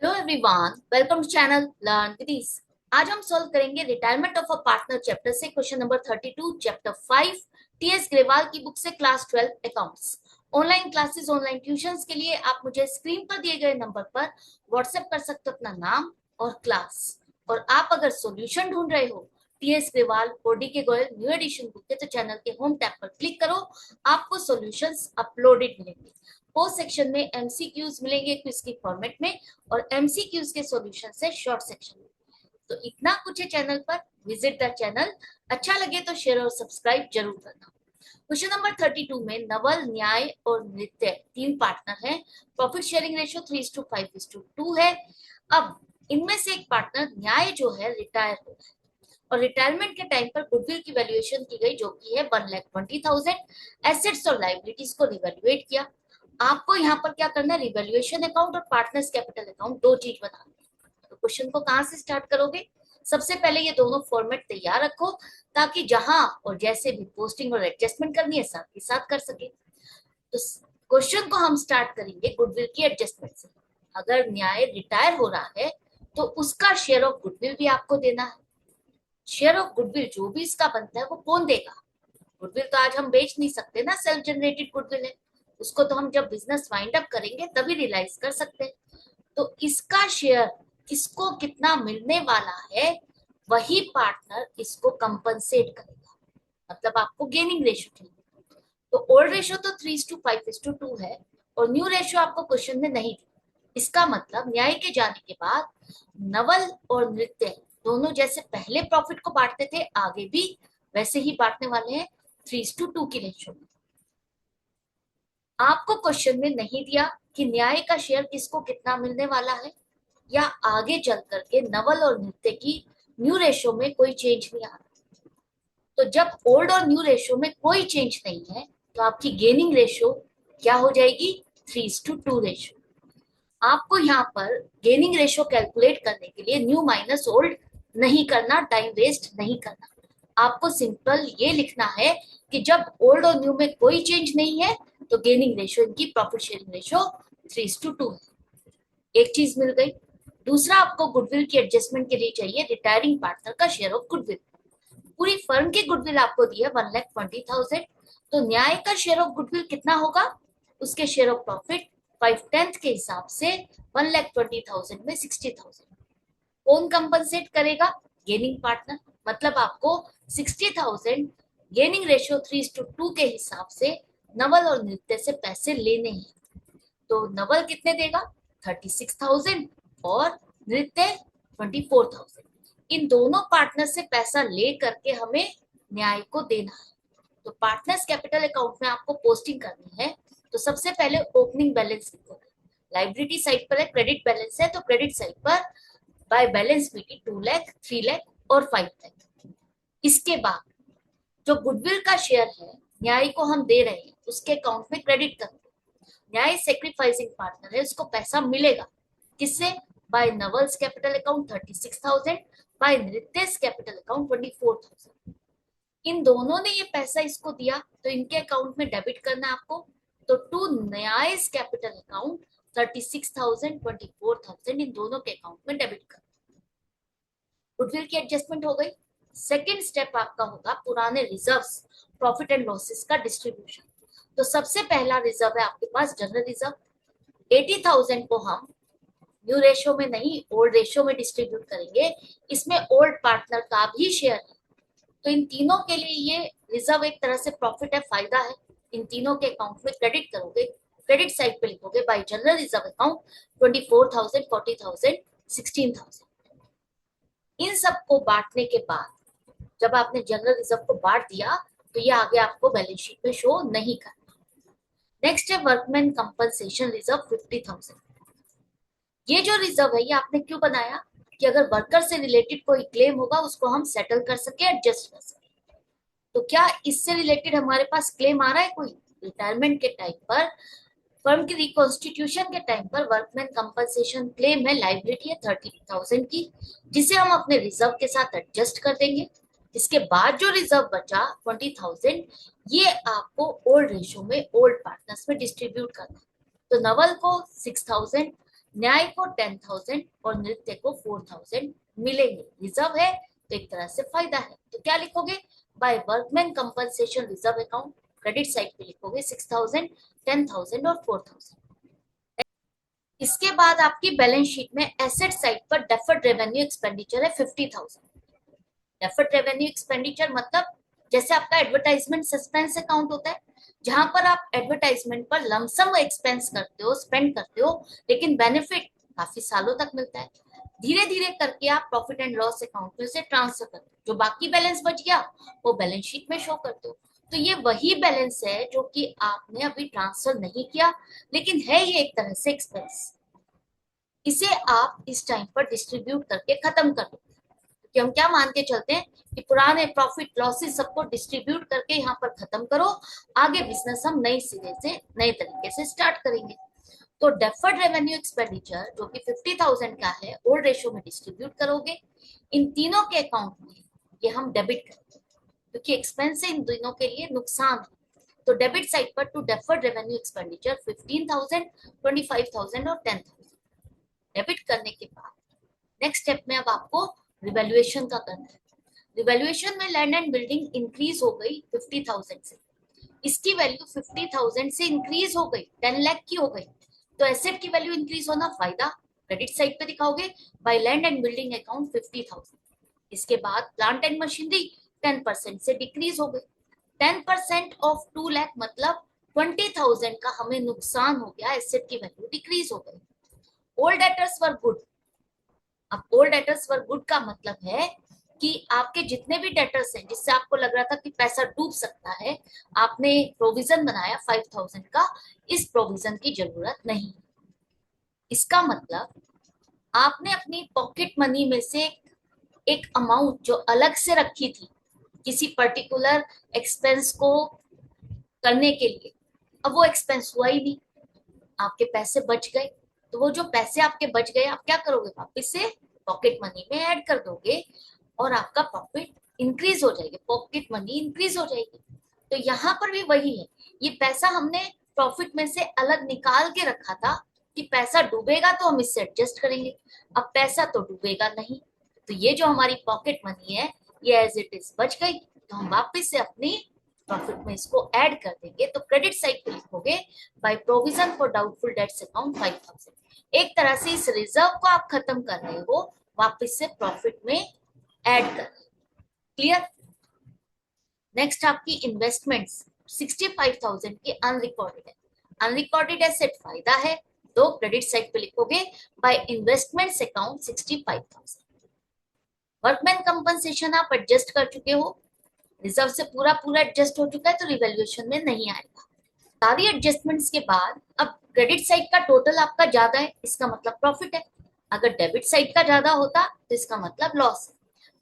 Hello everyone, welcome to channel learn with ease. आज हम solve करेंगे retirement of a partner chapter से question number 32 chapter 5 T S Grewal की book से class 12 accounts. Online classes, online tuitions के लिए आप मुझे स्क्रीन पर दिए गए नंबर पर व्हाट्सएप कर सकते हो अपना नाम और क्लास। और आप अगर सॉल्यूशन ढूंढ रहे हो टीएस ग्रेवाल और डी के गोयल न्यू एडिशन बुक के, तो चैनल के होम टैब पर क्लिक करो, आपको सॉल्यूशंस अपलोडेड मिलेंगे। पोस्ट सेक्शन में एमसीक्यूज मिलेंगे क्विज की फॉर्मेट में, और एमसीक्यूज के सॉल्यूशन से शॉर्ट सेक्शन में। तो इतना कुछ है चैनल पर, विजिट द चैनल। अच्छा लगे तो शेयर और सब्सक्राइब जरूर करना। क्वेश्चन नंबर 32 में नवल, न्याय और नृत्य तीन पार्टनर हैं। प्रॉफिट शेयरिंग रेशियो 3:5:2 है। अब इनमें से एक पार्टनर न्याय जो है रिटायर हो गया, और रिटायरमेंट के टाइम पर गुडविल की वैल्यूएशन की गई जो कि है 1,20,000। एसेट्स और लाइबिलिटीज को रिवैल्यूएट किया। आपको यहाँ पर क्या करना है, रिवैल्यूएशन अकाउंट और पार्टनर्स कैपिटल अकाउंट दो चीज बनानी है। तो क्वेश्चन को कहाँ से स्टार्ट करोगे? सबसे पहले ये दोनों फॉर्मेट तैयार रखो, ताकि जहां और जैसे भी पोस्टिंग और एडजस्टमेंट करनी है साथ ही साथ कर सके। तो क्वेश्चन को हम स्टार्ट करेंगे गुडविल की एडजस्टमेंट से। अगर न्याय रिटायर हो रहा है तो उसका शेयर ऑफ गुडविल भी आपको देना है। शेयर ऑफ गुडविल जो भी इसका बनता है वो कौन देगा? गुडविल तो आज हम बेच नहीं सकते ना, सेल्फ जनरेटेड गुडविल है। उसको तो हम जब बिजनेस वाइंड अप करेंगे तभी रियलाइज कर सकते हैं। तो इसका शेयर किसको कितना मिलने वाला है, वही पार्टनर इसको कंपनसेट करेगा। मतलब आपको गेनिंग रेशियो चाहिए। तो ओल्ड रेशियो तो 3:5:2 है, और न्यू रेशियो आपको क्वेश्चन में नहीं दी। इसका मतलब न्याय के जाने के बाद नवल और नृत्य दोनों जैसे पहले प्रॉफिट को बांटते थे, आगे भी वैसे ही बांटने वाले हैं 3:2 की रेशियो में। आपको क्वेश्चन में नहीं दिया कि न्याय का शेयर किसको कितना मिलने वाला है, या आगे चल करके नवल और नृत्य की न्यू रेशियो में कोई चेंज नहीं आ रहा। तो जब ओल्ड और न्यू रेशियो में कोई चेंज नहीं है, तो आपकी गेनिंग रेशियो क्या हो जाएगी? 3:2 रेशियो। आपको यहाँ पर गेनिंग रेशियो कैलकुलेट करने के लिए न्यू माइनस ओल्ड नहीं करना, टाइम वेस्ट नहीं करना। आपको सिंपल ये लिखना है कि जब ओल्ड और न्यू में कोई चेंज नहीं है तो गेनिंग रेशियो इनकी प्रॉफिट शेयरिंग रेशियो 3:2 है। एक चीज मिल गई। दूसरा, आपको गुडविल की एडजस्टमेंट के लिए चाहिए रिटायरिंग पार्टनर का शेयर ऑफ गुडविल। पूरी फर्म की गुडविल आपको दी है 1,20,000। तो न्याय का शेयर ऑफ गुडविल कितना होगा? उसके शेयर ऑफ प्रॉफिट 5/10 के हिसाब से 1,20,000 में 60,000 कौन कंपनसेट करेगा? Gaining partner. मतलब आपको 60,000 गेनिंग रेशियो 3:2 के हिसाब से नवल और नृत्य से पैसे लेने हैं। तो नवल कितने देगा? 36,000, और नृत्य 24,000। इन दोनों पार्टनर से पैसा ले करके हमें न्याय को देना है। तो पार्टनर्स कैपिटल अकाउंट में आपको पोस्टिंग करनी है। तो सबसे पहले ओपनिंग बैलेंस लिखो। लाइबिलिटी साइड पर है, क्रेडिट बैलेंस है, तो क्रेडिट साइड पर by balance BT 2 lakh, 3 lakh और 5 लाख। इसके बाद जो गुडविल का शेयर है न्याय को हम दे रहे हैं, उसके अकाउंट में क्रेडिट कर दो। न्याय सेक्रीफाइसिंग पार्टनर है, उसको पैसा मिलेगा। किससे? By Naval's capital account 36,000, by Nritya's capital account 24,000। इन दोनों ने ये पैसा इसको दिया, तो इनके अकाउंट में डेबिट करना है आपको। तो टू न्यायस कैपिटल अकाउंट 36,000, 24,000 इन दोनों के अकाउंट में डेबिट कर। गुडविल की एडजस्टमेंट हो गई। सेकेंड स्टेप आपका होगा पुराने रिजर्व्स, प्रॉफिट एंड लॉसेस का डिस्ट्रीब्यूशन। तो सबसे पहला रिजर्व है आपके पास जनरल रिजर्व। 80,000 को हम न्यू रेशियो में नहीं, ओल्ड रेशियो में डिस्ट्रीब्यूट करेंगे। इसमें ओल्ड पार्टनर का भी शेयर है। तो इन तीनों के लिए ये रिजर्व एक तरह से प्रॉफिट है, फायदा है। इन तीनों के अकाउंट में क्रेडिट करोगे। क्रेडिट साइड पे लिखोगे बाय जनरल रिजर्व अकाउंट 24,000, 40,000, 16,000। इन सबको बांटने के बाद जब आपने जनरल रिजर्व को बांट दिया, तो ये आगे आपको बैलेंस शीट में शो नहीं करना। नेक्स्ट है वर्कमैन कंपनसेशन रिजर्व 50,000। ये जो रिजर्व है ये आपने क्यों बनाया? कि अगर वर्कर से रिलेटेड कोई क्लेम होगा उसको हम सेटल कर सके, एडजस्ट कर सके। तो क्या इससे रिलेटेड हमारे पास क्लेम आ रहा है कोई? रिटायरमेंट के टाइम पर, फर्म की रिकॉन्स्टिट्यूशन के टाइम पर वर्कमैन कंपनसेशन क्लेम है, लाइबिलिटी है 30,000 की, जिसे हम अपने रिजर्व के साथ एडजस्ट कर देंगे। इसके बाद जो रिजर्व बचा 20,000, ये आपको ओल्ड रेशियो में ओल्ड पार्टनर्स में डिस्ट्रीब्यूट करना है। तो नवल को 6,000, न्याय को 10,000 और नृत्य को 4,000 मिलेंगे। रिजर्व है तो एक तरह से फायदा है, तो क्या लिखोगे, by workman compensation reserve account credit side पे लिखोगे 6,000, 10,000 और 4,000। इसके बाद आपकी बैलेंस शीट में एसेट साइड पर डेफर्ड रेवेन्यू एक्सपेंडिचर है 50,000। डेफर्ड रेवेन्यू एक्सपेंडिचर मतलब जैसे आपका एडवर्टाइजमेंट सस्पेंस अकाउंट होता है, जहां पर आप एडवर्टाइजमेंट पर लमसम एक्सपेंस करते हो, स्पेंड करते हो, लेकिन बेनिफिट काफी सालों तक मिलता है। धीरे धीरे करके आप प्रॉफिट एंड लॉस अकाउंट में से ट्रांसफर करते हो, जो बाकी बैलेंस बच गया वो बैलेंस शीट में शो करते हो। तो ये वही बैलेंस है जो कि आपने अभी ट्रांसफर नहीं किया, लेकिन है ये एक तरह से एक्सपेंस। इसे आप इस टाइम पर डिस्ट्रीब्यूट करके खत्म कर दो, कि हम क्या मान के चलते हैं कि पुराने प्रॉफिट लॉसेस सबको डिस्ट्रीब्यूट करके यहाँ पर खत्म करो, आगे बिजनेस हम नई सिरे से नए तरीके से स्टार्ट करेंगे। तो डेफर्ड रेवेन्यू एक्सपेंडिचर जो कि 50,000 का है, ओल्ड रेशियो में डिस्ट्रीब्यूट करोगे। इन तीनों के अकाउंट में ये हम डेबिट करेंगे, क्योंकि एक्सपेंस है इन तीनों के लिए नुकसान है। तो डेबिट साइड पर टू डेफर्ड रेवेन्यू एक्सपेंडिचर 15,000, 25,000 और 10,000 डेबिट करने के बाद नेक्स्ट स्टेप में अब आपको रिवैल्यूएशन का करना है। रिवैल्यूएशन में लैंड एंड बिल्डिंग इंक्रीज हो गई 50,000 से, इसकी वैल्यू 50,000 से इंक्रीज हो गई 10 लाख की हो गई, तो एसेट की वैल्यू इंक्रीज होना फायदा, क्रेडिट साइड पे दिखाओगे by land and building account 50,000। इसके बाद प्लांट एंड मशीनरी 10% से डिक्रीज हो गई। 10% ऑफ 2 लाख मतलब 20,000 का हमें नुकसान हो गया, एसेट की वैल्यू डिक्रीज हो गई। Old debtors were good. अब ओल्ड डेटर्स वर गुड का मतलब है कि आपके जितने भी डेटर्स हैं जिससे आपको लग रहा था कि पैसा डूब सकता है, आपने प्रोविजन बनाया 5,000 का, इस प्रोविजन की जरूरत नहीं। इसका मतलब आपने अपनी पॉकेट मनी में से एक अमाउंट जो अलग से रखी थी किसी पर्टिकुलर एक्सपेंस को करने के लिए, अब वो एक्सपेंस हुआ ही नहीं, आपके पैसे बच गए। तो वो जो पैसे आपके बच गए आप क्या करोगे, वापस से पॉकेट मनी में ऐड कर दोगे और आपका प्रॉफिट इंक्रीज हो जाएगी, पॉकेट मनी इंक्रीज हो जाएगी। तो यहाँ पर भी वही है, ये पैसा हमने प्रॉफिट में से अलग निकाल के रखा था कि पैसा डूबेगा तो हम इससे एडजस्ट करेंगे, अब पैसा तो डूबेगा नहीं, तो ये जो हमारी पॉकेट मनी है ये एज इट इज बच गई, तो हम वापस से अपनी प्रॉफिट में इसको ऐड कर देंगे। तो क्रेडिट साइड पे लिखोगे by provision for doubtful debts account 5,000। एक तरह से इस रिजर्व को आप खत्म कर रहे हो, वापस से प्रॉफिट में ऐड कर। क्लियर। नेक्स्ट आपकी इन्वेस्टमेंट्स 65,000 की अनरिकॉर्डेड है। अनरिकॉर्डेड एसेट फायदा है, तो क्रेडिट साइड पे लिखोगे by investments account 65,000। Workman compensation आप एडजस्ट कर चुके हो, रिजर्व से पूरा पूरा एडजस्ट हो चुका है, तो रिवैल्यूएशन में नहीं आएगा। सारी एडजस्टमेंट्स के बाद अब क्रेडिट साइड का टोटल आपका ज्यादा है, इसका मतलब प्रॉफिट है। अगर डेबिट साइड का ज्यादा होता तो इसका मतलब लॉस है।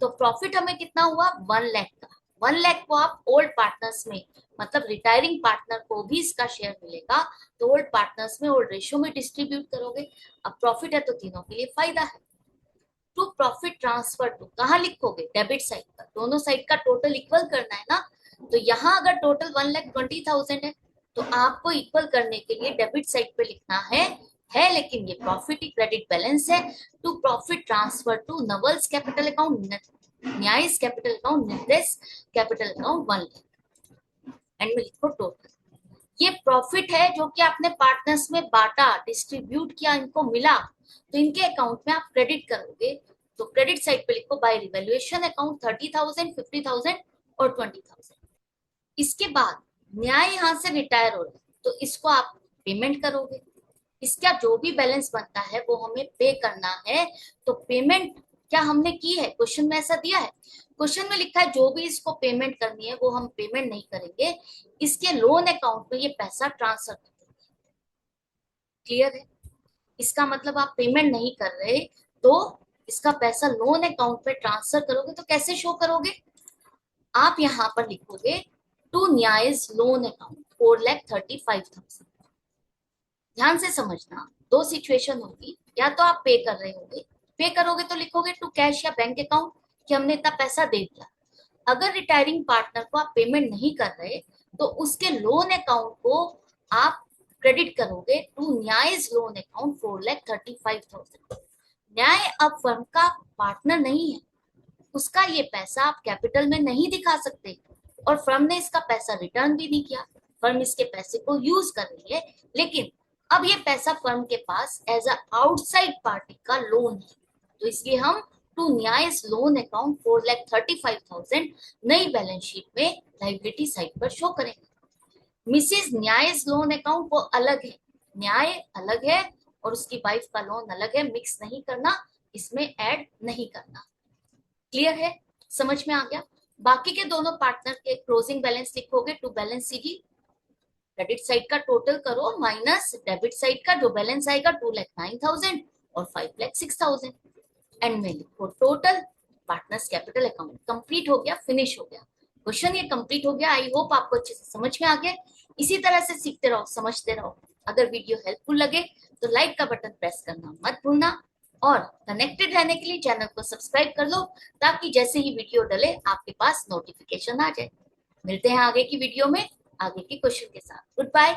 तो प्रॉफिट हमें कितना हुआ, 1 लाख का। 1 लाख को आप ओल्ड पार्टनर्स में, मतलब रिटायरिंग पार्टनर को भी इसका शेयर मिलेगा, तो ओल्ड पार्टनर्स में ओल्ड रेशियो में डिस्ट्रीब्यूट करोगे। अब प्रॉफिट है तो तीनों के लिए फायदा है। टू प्रॉफिट ट्रांसफर टू कहाँ लिखोगे, डेबिट साइड पर, दोनों साइड का टोटल इक्वल करना है ना। तो यहाँ अगर टोटल 1,20,000 है तो आपको इक्वल करने के लिए डेबिट साइड पे लिखना है, लेकिन ये प्रॉफिट ही क्रेडिट बैलेंस है। To profit transfer to Naval's capital account, Nyaya's capital account, Nirdesh capital account 1 lakh, and में लिखो टोटल। ये प्रॉफिट है जो कि आपने पार्टनर्स में बांटा, डिस्ट्रीब्यूट किया, इनको मिला, तो इनके अकाउंट में आप क्रेडिट करोगे। तो क्रेडिट साइड पे लिखो बाय रिवैल्यूएशन अकाउंट 30,000, 50,000 और 20,000। इसके बाद न्याय यहाँ से रिटायर हो रहा है तो इसको आप पेमेंट करोगे। इसका जो भी बैलेंस बनता है वो हमें पे करना है। तो पेमेंट क्या हमने की है, क्वेश्चन में ऐसा दिया है, क्वेश्चन में लिखा है जो भी इसको पेमेंट करनी है वो हम पेमेंट नहीं करेंगे, इसके लोन अकाउंट में ये पैसा ट्रांसफर कर देंगे। क्लियर है। इसका मतलब आप पेमेंट नहीं कर रहे, तो इसका पैसा लोन अकाउंट पे ट्रांसफर करोगे, तो कैसे शो करोगे, आप यहाँ पर लिखोगे टू न्यायज लोन अकाउंट 4,35,000। ध्यान से समझना, दो सिचुएशन होगी, या तो आप पे कर रहे होगे, पे करोगे तो लिखोगे टू कैश या बैंक अकाउंट कि हमने इतना पैसा दे दिया। अगर रिटायरिंग पार्टनर को आप पेमेंट नहीं कर रहे तो उसके लोन अकाउंट को आप क्रेडिट करोगे टू न्याय's लोन अकाउंट 4,35,000। न्याय अब फर्म का पार्टनर नहीं है, उसका ये पैसा आप कैपिटल में नहीं दिखा सकते और फर्म ने इसका पैसा रिटर्न भी नहीं किया। फर्म इसके पैसे को यूज कर रही है, लेकिन अब ये पैसा फर्म के पास एज अ आउटसाइड पार्टी का लोन है, तो इसलिए हम टू न्याय's लोन अकाउंट 4,35,000 नई बैलेंस शीट में लाइबिलिटी साइड पर शो करेंगे। मिसेस न्याय's लोन अकाउंट वो अलग है, न्याय अलग है और उसकी वाइफ का लोन अलग है, मिक्स नहीं करना, इसमें ऐड नहीं करना। क्लियर है, समझ में आ गया। बाकी के दोनों पार्टनर के क्लोजिंग बैलेंस लिखोगे to balance CD, credit side का टोटल करो माइनस डेबिट साइड का जो बैलेंस आएगा 2,09,000 और 5,06,000, एंड में लिखो total partners capital account. Complete हो गया, फिनिश हो गया क्वेश्चन, ये कंप्लीट हो गया। आई होप आपको अच्छे से समझ में आ गया। इसी तरह से सीखते रहो, समझते रहो। अगर वीडियो हेल्पफुल लगे तो लाइक का बटन प्रेस करना मत भूलना और कनेक्टेड रहने के लिए चैनल को सब्सक्राइब कर लो, ताकि जैसे ही वीडियो डले आपके पास नोटिफिकेशन आ जाए। मिलते हैं आगे की वीडियो में आगे के क्वेश्चन के साथ। Good bye.